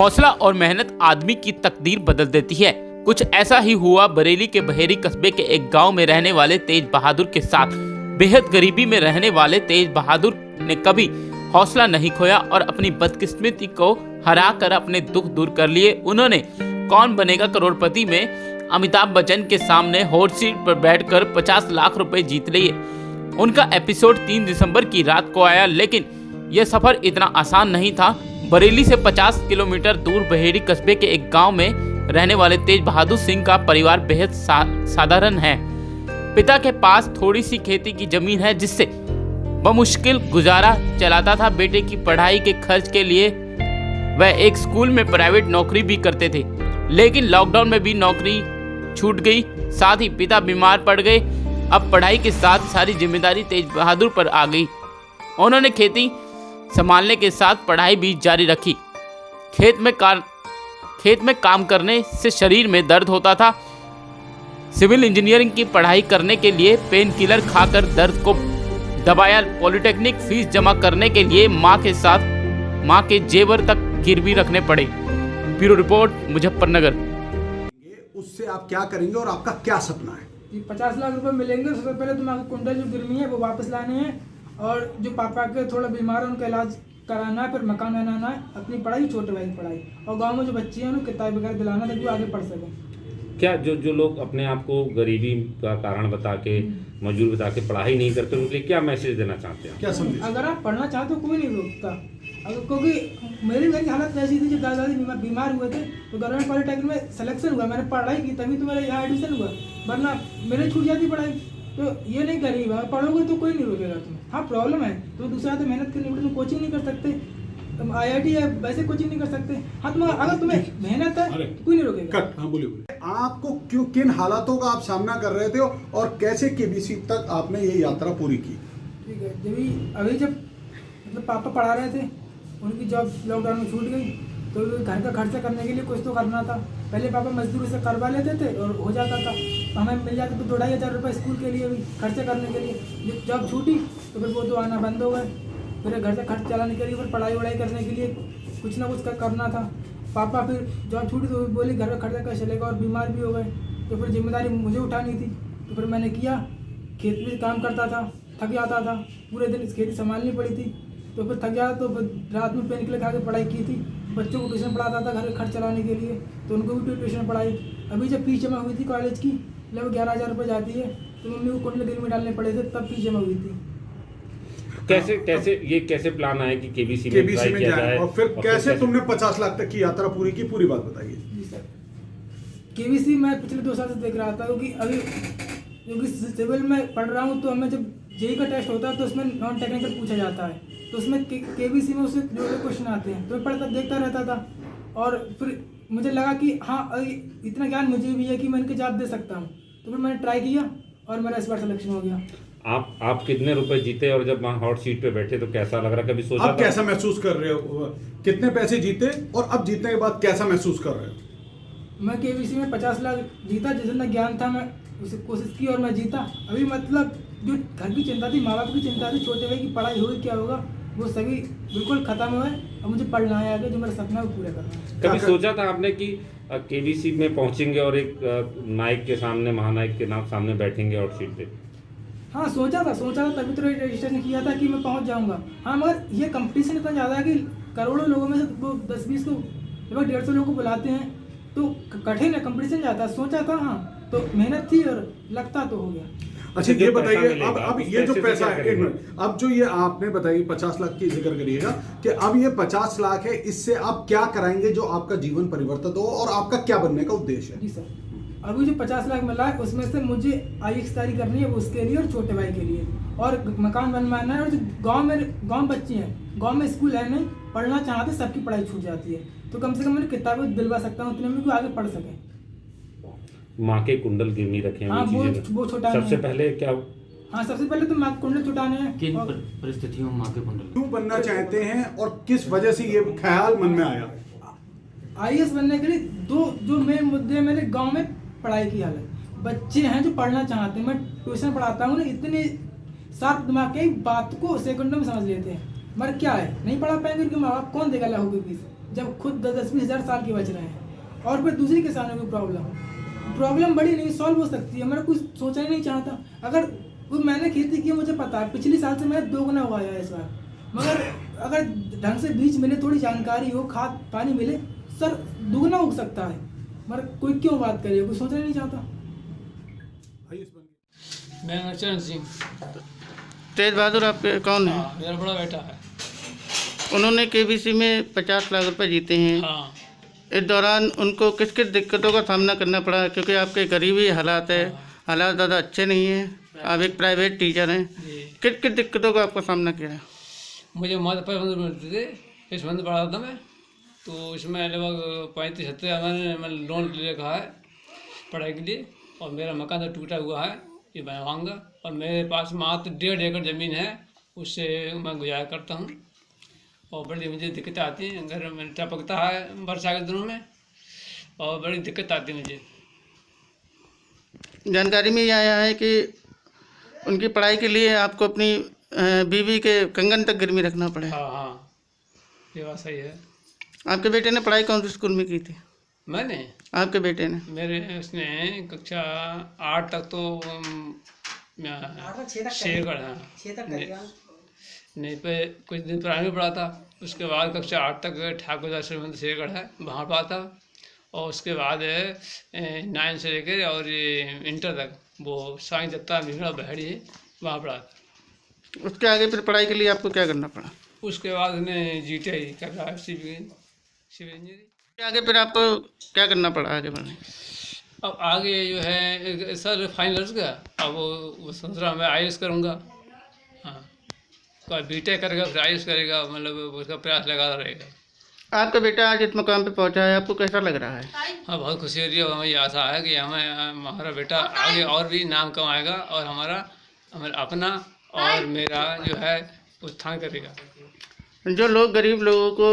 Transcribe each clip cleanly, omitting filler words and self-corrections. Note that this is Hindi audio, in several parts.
हौसला और मेहनत आदमी की तकदीर बदल देती है। कुछ ऐसा ही हुआ बरेली के बहेरी कस्बे के एक गांव में रहने वाले तेज बहादुर के साथ। बेहद गरीबी में रहने वाले तेज बहादुर ने कभी हौसला नहीं खोया और अपनी बदकिस्मती को हरा कर अपने दुख दूर कर लिए। उन्होंने कौन बनेगा करोड़पति में अमिताभ बच्चन के सामने हॉट सीट पर बैठकर 50 लाख रुपए जीत लिए। उनका एपिसोड 3 दिसंबर की रात को आया, लेकिन यह सफर इतना आसान नहीं था। बरेली से 50 किलोमीटर दूर बहेरी कस्बे के एक गांव में रहने वाले तेज बहादुर सिंह का परिवार बेहद साधारण है। पिता के पास थोड़ी सी खेती की जमीन है, जिससे बमुश्किल गुजारा चलाता था। बेटे की पढ़ाई के खर्च के लिए वह एक स्कूल में प्राइवेट नौकरी भी करते थे, लेकिन लॉकडाउन में भी नौकरी छूट गई। साथ ही पिता बीमार पड़ गए। अब पढ़ाई के साथ सारी जिम्मेदारी तेज बहादुर पर आ गई। उन्होंने खेती संभालने के साथ पढ़ाई भी जारी रखी। खेत में काम करने से शरीर में दर्द होता था। सिविल इंजीनियरिंग की पढ़ाई करने के लिए पेन किलर खाकर दर्द को दबाया। पॉलिटेक्निक फीस जमा करने के लिए मां के जेवर तक गिरवी रखने पड़े। Bureau report, Muzaffarnagar. उससे आप क्या करेंगे और आपका क्या सपना है? 50 लाख रुपए मिलेंगे। सबसे पहले तो मैं कुंडल जो गिरवी है वो वापस लाने हैं, और जो पापा के थोड़ा बीमार है उनका इलाज कराना है, फिर मकान बनाना है, अपनी पढ़ाई, छोटे भाई की पढ़ाई, और गांव में जो बच्चे हैं उन्हें किताब वगैरह दिलाना ताकि वो आगे पढ़ सकें। क्या जो लोग अपने आप को गरीबी का कारण बता के, मजदूर बता के पढ़ाई नहीं करते, उनके लिए क्या मैसेज देना चाहते हैं? क्या समझे? अगर आप पढ़ना चाहते हो कोई नहीं रोकता। अगर क्योंकि मेरी घर की हालत ऐसी थी, जब दादाजी बीमार हुए थे तो गवर्नमेंट पॉलिटेक्निक में सिलेक्शन हुआ, मैंने पढ़ाई की, तभी तो मेरा यहाँ एडमिशन हुआ, वरना मेरे छूट जाती पढ़ाई। तो ये नहीं गरीब है, पढ़ोगे तो कोई नहीं रोकेगा तुम्हें। हाँ प्रॉब्लम है तो दूसरा तो मेहनत करनी पड़ती, तुम कोचिंग नहीं कर सकते, तुम IIT है वैसे कोचिंग नहीं कर सकते। हाँ तुम अगर तुम्हें मेहनत है तो कोई नहीं रोकेगा। हाँ बोलिए। आपको क्यों, किन हालातों का आप सामना कर रहे थे और कैसे KBC तक आपने ये यात्रा पूरी की? ठीक है, अभी जब मतलब पापा पढ़ा रहे थे, उनकी जॉब लॉकडाउन में छूट गई, तो घर का खर्चा करने के लिए कुछ तो करना था। पहले पापा मजदूरी से करवा लेते थे और हो जाता था, हमें मिल जाता तो 2-2.5 रुपये स्कूल के लिए भी खर्चा करने के लिए। जब छूटी तो फिर वो तो आना बंद हो गए, फिर घर से खर्च चलाने के लिए, फिर पढ़ाई वढ़ाई करने के लिए कुछ ना कुछ करना था। पापा फिर जॉब छूटी तो बोली घर का खर्चा कैसे चलेगा, और बीमार भी हो गए, तो फिर जिम्मेदारी मुझे उठानी थी। तो फिर मैंने किया, खेत में काम करता था, थक जाता था, पूरे दिन खेती संभालनी पड़ी थी, तो फिर थक जाता तो फिर रात में पेन किलर खा के पढ़ाई की थी। बच्चों को ट्यूशन पढ़ाता था घर का खर्च चलाने के लिए, तो उनको भी ट्यूशन पढ़ाई। अभी जब फीस जमा हुई थी कॉलेज की, लगभग 11,000 रुपये जाती है, तो मम्मी को कुंडल गिरवी में डालने पड़े थे, तब फीस जमा हुई थी। कैसे प्लान आया कि KBC में जाए, और फिर कैसे तुमने 50 लाख तक की यात्रा पूरी की, पूरी बात बताइए। जी सर, KBC मैं पिछले 2 साल से देख रहा था, क्योंकि सिविल में पढ़ रहा हूँ, तो हमें जब JEE का टेस्ट होता है तो उसमें नॉन टेक्निकल पूछा जाता है, तो उसमें KBC में उससे जो क्वेश्चन आते हैं तो मैं पढ़ता देखता रहता था, और फिर मुझे लगा कि हाँ इतना ज्ञान मुझे भी है कि मैं इनके जवाब दे सकता हूँ, तो फिर मैंने ट्राई किया और मेरा इस बार सिलेक्शन हो गया। आप कितने रुपए जीते और जब वहाँ हॉट सीट पे बैठे तो कैसा लग रहा, कभी सोचा आप कैसा महसूस कर रहे हो? कितने पैसे जीते और अब जीतने के बाद कैसा महसूस कर रहे हो? मैं KBC में 50 लाख जीता, जितना ज्ञान था मैं उसे कोशिश की और मैं जीता। अभी मतलब जो घर की चिंता थी, माँ बाप की चिंता थी, छोटे भाई की पढ़ाई होगी क्या होगा, वो सभी बिल्कुल खत्म हुए। अब मुझे पढ़ना है आगे, जो मेरा सपना है वो पूरा करना है। कभी सोचा था आपने कि KBC में पहुंचेंगे और एक नायक के सामने, महानायक के नाम सामने बैठेंगे हॉट सीट पे? हाँ सोचा था, तभी तो रजिस्ट्रेशन किया था कि मैं पहुंच जाऊंगा। हाँ मगर ये कंपटीशन इतना ज़्यादा है कि करोड़ों लोगों में से वो 10-20 को, लगभग 150 लोगों को बुलाते हैं, तो कठिन है, कंपटीशन ज़्यादा। सोचा था हाँ, तो मेहनत थी और लगता तो हो गया। अच्छा ये बताइए, अब ये जो पैसा है, एक मिनट, अब जो ये आपने बताइए 50 लाख की जिक्र करिएगा कि अब ये 50 लाख है, इससे आप क्या कराएंगे जो आपका जीवन परिवर्तित हो और आपका क्या बनने का उद्देश्य है? जी सर, अभी जो 50 लाख मिला है उसमें से मुझे IELTS तैयारी करनी है, उसके लिए और छोटे भाई के लिए, और मकान बनवाना है। और जो गाँव बच्चे हैं, गाँव में स्कूल है नहीं, पढ़ना चाहते, सबकी पढ़ाई छूट जाती है, तो कम से कम मैं किताबें दिलवा सकता हूँ, इतने में कोई आगे पढ़ सके। माँ के कुंडल गिरवी रखे हैं, हाँ वो छोटा सबसे पहले क्या? हाँ सबसे पहले तो माँ कुंडल छुटाने हैं। किन परिस्थितियों में माँ के कुंडल क्यों बनना चाहते हैं और किस वजह से ये ख्याल मन में आया? IAS बनने के लिए जो मेन मुद्दे हैं मेरे गांव में पढ़ाई की हालत। बच्चे हैं जो पढ़ना चाहते हैं, मैं ट्यूशन पढ़ाता हूँ ना, इतने शार्प दिमाग की बात को सेकंडों में समझ लेते हैं, मगर क्या है नहीं पढ़ा पाएंगे, क्योंकि माँ बाप कौन देगा लाखों की फीस। जब खुद 10-20 हज़ार साल के बच रहे हैं। और फिर दूसरी किसानों की प्रॉब्लम बड़ी नहीं सॉल्व हो सकती है। मैंने कुछ सोचा ही नहीं चाहता। अगर मैंने खेती की, मुझे पता है पिछले साल से मैंने 2 गुना उगाया है इस बार, मगर अगर ढंग से बीज मिले, थोड़ी जानकारी हो, खाद पानी मिले, सर दुगना उग सकता है। मगर कोई क्यों बात करे, कोई सोचना नहीं चाहता। मैं चरण सिंह। तेज बहादुर आपके कौन है? हाँ, मेरा बड़ा बेटा है। उन्होंने केबीसी में 50 लाख रुपए जीते हैं। हाँ। इस दौरान उनको किस किस दिक्कतों का सामना करना पड़ा? क्योंकि आपके गरीबी हालात है, हालात ज़्यादा अच्छे नहीं हैं, आप एक प्राइवेट टीचर हैं, जी। किस किस दिक्कतों का आपका सामना किया है? मुझे माता पैसे मिलते थे, इस बंद पढ़ा था मैं, तो इसमें लगभग 35-70 हज़ार मैंने लोन ले रखा है पढ़ाई के लिए। और मेरा मकान तो टूटा हुआ है, ये बनवाऊँगा। और मेरे पास मात्र 1.5 एकड़ ज़मीन है, उससे मैं गुजारा करता हूँ। और बड़ी मुझे दिक्कतें आती हैं, घर में टपकता है वर्षा के दिनों में, और बड़ी दिक्कत आती है मुझे। जानकारी में ये आया है कि उनकी पढ़ाई के लिए आपको अपनी बीवी के कंगन तक गिरवी रखना पड़ा। हाँ हाँ, ये बात सही है। आपके बेटे ने पढ़ाई कौन सी स्कूल में की थी? मैंने आपके बेटे ने? मेरे उसने कक्षा 8 तक तो शेरगढ़, हाँ नहीं पे कुछ दिन प्राइमरी पढ़ा था। उसके बाद कक्षा 8 तक ठाकुर श्रीमंत शेरगढ़ है, वहाँ पढ़ा था। और उसके बाद 9 से लेकर और इंटर तक वो साईं दत्ता भिगड़ा बहड़ी है, वहाँ पढ़ा था। उसके आगे फिर पढ़ाई के लिए आपको क्या करना पड़ा? उसके बाद उसने जीटीआई कर रहा है, सिविल इंजीनियरिंग। उसके आगे फिर आपको क्या करना पड़ा आगे बढ़ने? अब आगे जो है सर फाइनल का, अब वो सोच रहा मैं IAS करूँगा। हाँ, कोई बीटेक करेगा फिर IAS करेगा, मतलब उसका प्रयास लगा रहेगा। आपका बेटा आज इस मुकाम पे पहुंचा है, आपको कैसा लग रहा है? हाँ, बहुत खुशी हो रही है। हमें ये आशा है कि हमारा बेटा आगे और भी नाम कमाएगा और हमारा अपना और मेरा जो है उत्थान करेगा। जो लोग गरीब लोगों को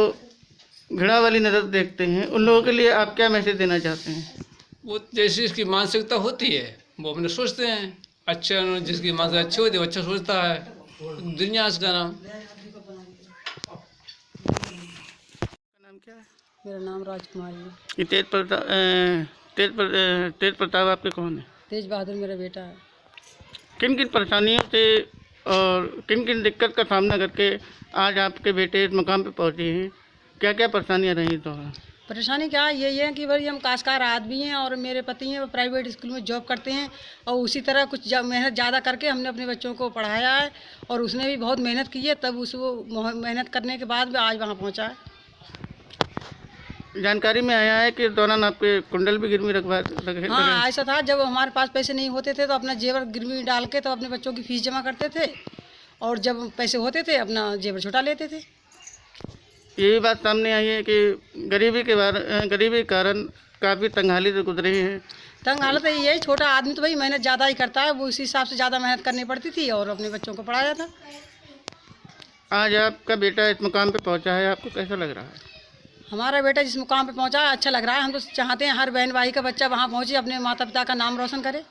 घृणा वाली नज़र देखते हैं, उन लोगों के लिए आप क्या मैसेज देना चाहते हैं? वो जैसी इसकी मानसिकता होती है वो अपने सोचते हैं अच्छा, जिसकी मानसिकता अच्छी होती है वो अच्छा सोचता है। दुनिया इसका नाम। नाम क्या है? मेरा नाम राजकुमारी है। ये तेज प्रताप आपके कौन है? तेज बहादुर मेरा बेटा है। किन किन परेशानियों से और किन किन दिक्कत का सामना करके आज आपके बेटे इस मुकाम पे पहुँचे हैं? क्या क्या परेशानियाँ रही इस दौरान? परेशानी क्या है, यही है कि भाई हम काश्तकार आदमी हैं और मेरे पति हैं वो प्राइवेट स्कूल में जॉब करते हैं। और उसी तरह कुछ मेहनत ज़्यादा करके हमने अपने बच्चों को पढ़ाया है और उसने भी बहुत मेहनत की है, तब उसको मेहनत करने के बाद भी आज वहाँ पहुँचा है। जानकारी में आया है कि इस दौरान आपके कुंडल भी गिरवी रखे। हाँ, ऐसा था, जब हमारे पास पैसे नहीं होते थे तो अपना जेवर गिरवी डाल के तो अपने बच्चों की फीस जमा करते थे, और जब पैसे होते थे अपना जेवर छुटा लेते थे। ये भी बात सामने आई है कि गरीबी के कारण काफ़ी तंगहाली से गुजरे हैं। तंग हालत है, यही छोटा आदमी तो भाई मेहनत ज़्यादा ही करता है, वो उसी हिसाब से ज़्यादा मेहनत करनी पड़ती थी और अपने बच्चों को पढ़ाया था। आज आपका बेटा इस मुकाम पे पहुंचा है, आपको कैसा लग रहा है? हमारा बेटा जिस मुकाम पे पहुंचा है अच्छा लग रहा है। हम तो चाहते हैं हर बहन भाई का बच्चा वहाँ पहुँचे, अपने माता पिता का नाम रोशन करे।